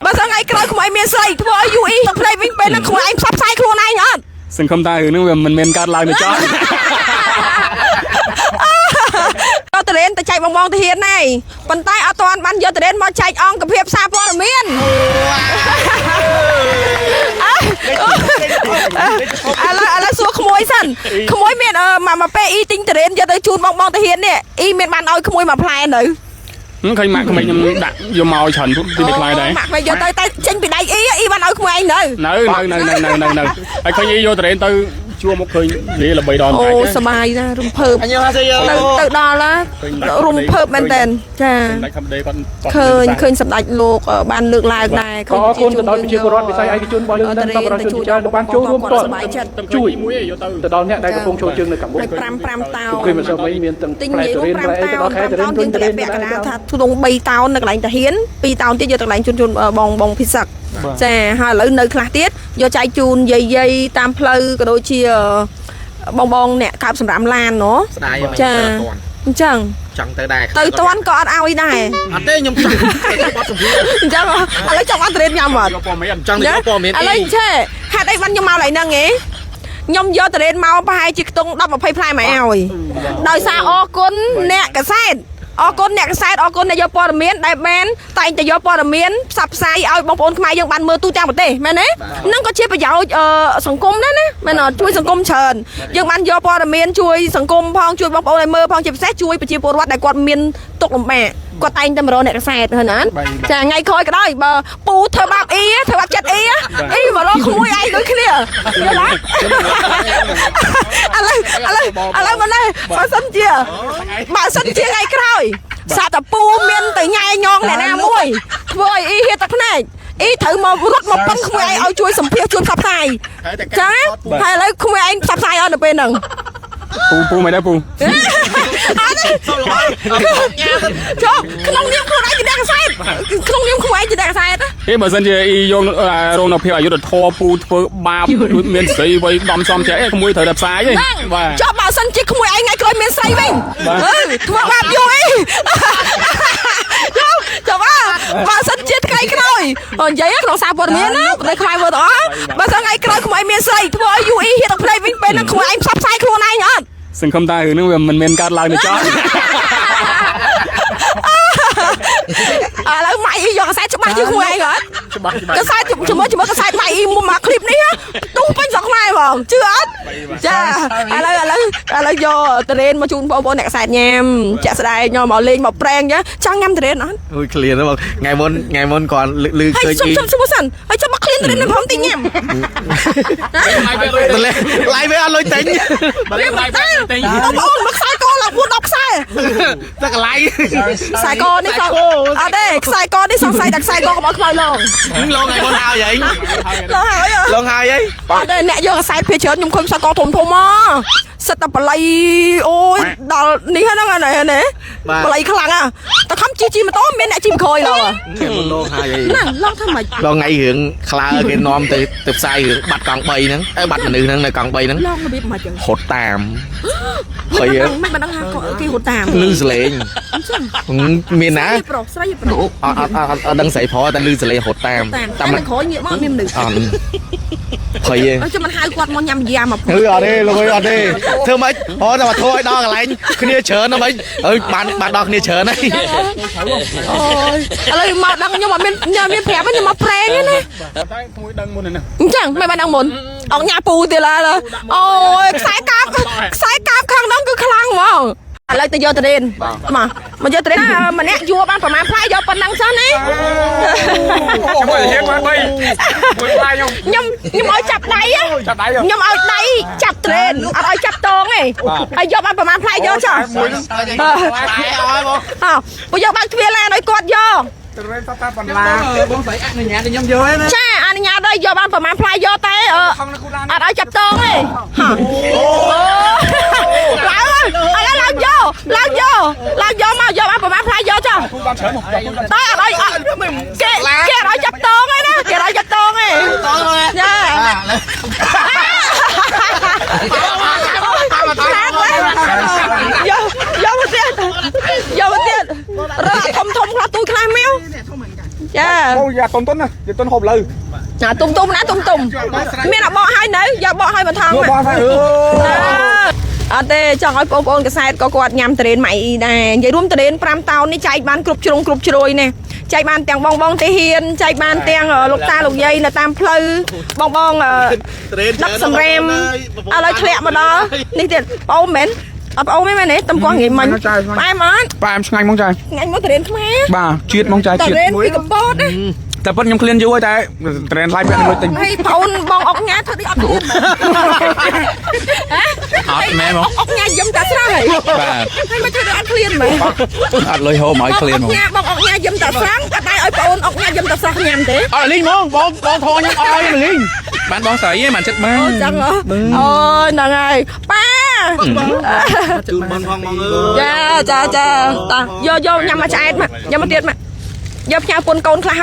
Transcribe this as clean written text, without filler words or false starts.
បើសិនថ្ងៃក្រោយក្មួយមានស្រីធ្វើឲ្យយូអ៊ីទឹកភ្នែកវិញពេលនឹងក្មួយឯងផ្សព្វផ្សាយខ្លួនឯងអត់សង្ឃឹមថារឿងនេះវាមិនមានកើតឡើងទេចោលយកតរេនទៅចែកបងទៅហ៊ានហើយប៉ុន្តែអត់ទាន់បានយកតរេនមកចែកអង្គភាពសារព័ត៌មានឥឡូវសួរក្មួយសិនក្មួយមានមកពេលអ៊ីទិញតរេនយកទៅជូនបងទៅហ៊ាននេះអ៊ីមានបានឲ្យក្មួយមកផ្លែនៅឃើញម៉ាក់ក្មេងខ្ញុំដាក់យកមកច្រើនពីផ្លែដែរម៉ាក់ក្មេងយកទៅតែចេញពីដៃអ៊ីបានឲ្យក្មួយឯងនៅហើយឃើញអ៊ីយកតរេនទៅជួមកឃើញលេល្បីដល់អូសบายណារំភើបទៅដល់ណារំភើបមែនតើចាឃើញសម្ដេចលោកបានលើកឡើងដែរអរគុណទៅដល់ប្រជាពលរដ្ឋវិស័យឯកជនរបស់យើងនិងសប្បុរសជនជាតិបានចូលរួមផ្ទាល់ជួយទៅដល់អ្នកដែលកំពុងចូលជើងនៅកម្ពុជា5តោនគឺមិនសូវមានទាំងផ្លែតរៀនផ្លែអីទៅដល់ខែតរៀនទុនតរៀនថាធ្លុង3តោននៅកន្លែងតាហ៊ាន2តោនទៀតយកទៅកន្លែងជនបងភិសឹកចាហើយឥឡូវនៅខ្លះទៀតយកចែកជូនយាយតាមផ្លូវក៏ដូចជាបងអ្នកកើបសម្រាប់ឡានណ៎ចាអញ្ចឹងចង់ទៅដែរទៅតាន់ក៏អត់ឲ្យដែរអត់ទេខ្ញុំចង់បត់សម្ភារអញ្ចឹងឥឡូវចង់អត់ត្រេនញ៉ាំអត់ចង់យកព័ត៌មានឥឡូវឆេហេតុអីបានខ្ញុំមកឡើយហ្នឹងហ៎ខ្ញុំយកត្រេនមកប្រហែលជាខ្ទង់10 20ផ្លែមកឲ្យដោយសារអរគុណអ្នកកសែតអរគុណអ្នកកសែតអរគុណអ្នកយកព័ត៌មានដែលបានតែងតែយកព័ត៌មានផ្សព្វផ្សាយឲ្យបងប្អូនខ្មែរយើងបានមើលទូទាំងប្រទេសមែនទេនឹងក៏ជាប្រយោជន៍សង្គមដែរណាមែនអត់ជួយសង្គមច្រើនយើងបានយកព័ត៌មានជួយសង្គមផងជួយបងប្អូនឲ្យមើលផងជាពិសេសជួយប្រជាពលរដ្ឋដែលគាត់មានទុក្ខលំបាកគាត់តែងតែមករកអ្នកកសែតហ្នឹងណាចាថ្ងៃក្រោយក៏ដោយបើពូធ្វើបាបអ៊ីធ្វើបាបចិត្តអ៊ីមករកក្មួយឯងដូចគ្នាយល់អើឥឡូវមកនេះបើសិនជាថ្ងៃក្រោយសាតែពូមានទៅញ៉ែញងអ្នកណាមួយធ្វើឲ្យអ៊ីហៀទឹកភ្នែកអ៊ីត្រូវមករត់មកប៉ឹងក្មួយឯងឲ្យជួយសម្ភារជួយផ្សព្វផ្សាយចាហើយឥឡូវក្មួយឯងផ្សព្វផ្សាយអត់នៅពេលហ្នឹងពូមិនដែរពូអត់ទេចុះក្នុងនាមខ្លួនឯងជាអ្នកកសែតក្នុងនាមខ្លួនឯងជាអ្នកកសែតហេបើសិនជាអ៊ីយករងនៅភាពអយុធធម៌ពូធ្វើបាបមានស្រីវ័យដំសំចេះក្មួយត្រូវតែផ្សាយហីបាទចុះបើសិនជាក្មួយឯងថ្ងៃក្រោយមានស្រីវិញធ្វើបាបយូរអីចុះបើសិនជាថ្ងៃក្រោយនិយាយក្នុងសារព័ត៌មានណាប្រទេសខ្មែរមើលទៅអត់បើសិនថ្ងៃក្រោយក្មួយមានស្រីធ្វើឲ្យយូអ៊ីហៀទឹកភ្នែកវិញពេលនឹងក្មួយឯងផ្សព្វផ្សាយខ្លួនឯងអត់សង្ឃឹមថារឿងនេះវាមិនមានកើតឡើងទេចោលឥឡូវម៉ៃអ៊ីយកកសែតច្បាស់ជាក្មួយឯងអត់កសែតជាមួយកសែតម៉ៃអ៊ីមកคลิปនេះទូពេញស្រុកខ្មែរហ្មងជឿអត់ចាឥឡូវយកតរេនមកជូនបងប្អូនអ្នកកសែតញ៉ាំចាក់ស្ដែងញ៉ាំមកលេងមកប្រេងចឹងចង់ញ៉ាំតរេនអត់អូយឃ្លានហ្នឹងថ្ងៃមុនគាត់លឺឃើញអ៊ីសុំសិនហើយចាំមកឃ្លានតរេននឹងខ្ញុំទីញ៉ាំឡាយវាអត់លុយទិញបងប្អូនមកខ្សែកឡើងពួន10ខ្សែតែកន្លែងខ្សែកនេះក៏អត់ទេខ្សែកនេះសង្ស័យតែខ្សែកកុំឲ្យខ្លោចឡងឡងថ្ងៃមុនហើយហីឡងហើយហីអត់ទេអ្នកយកខ្សែភាច្រើនខ្ញុំឃើញខ្សែកធំមកសិតតែបល័យអូយដល់នេះហ្នឹងណាបល័យខ្លាំងតែខំជីម៉ូតូមានអ្នកជីក្រោយឡងឡងហើយហីណាឡងថាម៉េចឡងថ្ងៃរឿងខ្លើគេនាំទៅផ្សាយរឿងបាត់កង់3ហ្នឹងបាត់មនុស្សហ្នឹងនៅកង់3ហ្នឹងឡងរបៀបម៉េចចឹងហត់តាមហើយមិនបានដឹងថាគេហត់តាមលឺសលេងមានណាស្រីប្រុសអត់ដឹងស្រីប្រុសតែលឺសលេងហត់តាមតែក្រោយងាកមកមានមនុស្សអត់ភ័យទេចាំមិនហៅគាត់មកញ៉ាំយ៉ាមកអត់ទេលោកអត់ទេធ្វើម៉េចអូតែមកធ្វើឲ្យដល់កន្លែងគ្នាច្រើនហ្មងបានដល់គ្នាច្រើនហើយអូយឥឡូវមកដឹងខ្ញុំអត់មានប្រាប់ខ្ញុំមកប្រេងទេណាតែក្មួយដឹងមុនហ្នឹងអញ្ចឹងមិនបានដឹងមុនអង្ញាពូទៀតឡើយអូយខ្សែកាបខាងហ្នឹងគឺខ្លាំងហ្មងឥឡូវទៅយកតរេនមកយកតរេនម្នាក់យកបានប្រហែលផ្លែយកប៉ុណ្ណឹងសិនណាមួយហៀងបាន3មួយផ្លែខ្ញុំឲ្យចាប់ដៃខ្ញុំឲ្យដៃចាប់តរេនអត់ឲ្យចាប់តងទេហើយយកបានប្រហែលផ្លែយកចុះបើយកបើកទ្វារឡានឲ្យគាត់យកតរេនតតាបន្លាបងស្រីអនុញ្ញាតឲ្យខ្ញុំយកទេណាចាអនុញ្ញាតឲ្យយកបានប្រហែលផ្លែយកតែអត់ឲ្យចាប់តងទេឡើងយកមកយកបានប្រហែលផ្លែយកចុះតែអត់ឲ្យគេអត់ឲ្យចាប់តងទេណាគេអត់ឲ្យចាប់តងទេចាយកមកទៀតរកធំខ្លះទូចខ្លះមាវ ចា អូយ៉ាតុនណាយាតុនហូបលើ ទុំណាទុំមានអាបកឲ្យនៅយកបកឲ្យបន្ថង បោះហើយ អត់ទេចង់ឲ្យបងប្អូនកសែតក៏គាត់ញ៉ាំតរេនម៉ៃអ៊ីដែរនិយាយរួមតរេន5តោននេះចែកបានគ្រប់ជ្រុងគ្រប់ជ្រោយនេះចែកបានទាំងបងទាហានចែកបានទាំងលោកតាលោកយាយនៅតាមផ្លូវបងដឹកសម្រាមឥឡូវធ្លាក់មកដល់នេះទៀតបងអូនមែនអត់បងអូនមែនទេតំកោះងាយមិញផ្អែមអត់ ប៉ែមឆ្ងាញ់ហ្មងចា ថ្ងៃមកតរេនខ្មែរ បាទជាតិហ្មងចា ត ជាតិ រេនពីកំពតណា តែប៉ុតខ្ញុំឃ្លានយូរហើយតែត្រេនឡាយពាក់លុយទិញ ហើយបងអូនបងអុកញ៉ាធ្វើដូចអត់ឃ្លាន អត់មែនហ្មង អុកញ៉ាយឹមតាស្រស់ហើយ បាទ ហើយមកធ្វើដូចអត់ឃ្លានមែន អត់លុយហូបមកឲ្យឃ្លានហ្មង ញ៉ាបងអុកញ៉ាយឹមតាស្រស់ក៏ដែរឲ្យបងអូនអុកញ៉ាយឹមតាស្រស់ញ៉ាំទេ អត់លីងហ្មងបងធေါ်ខ្ញុំអស់ហើយលីងបានបងស្រីឯងបានចិត្តមក អូចឹងហ៎អូយហ្នឹងហើយប៉ា ជូនបងផងបងអើយ ចាតាយកញ៉ាំមកឆ្អែតមកញ៉ាំមកទៀតមកយកផ្ញើពុនកូនខ្លះ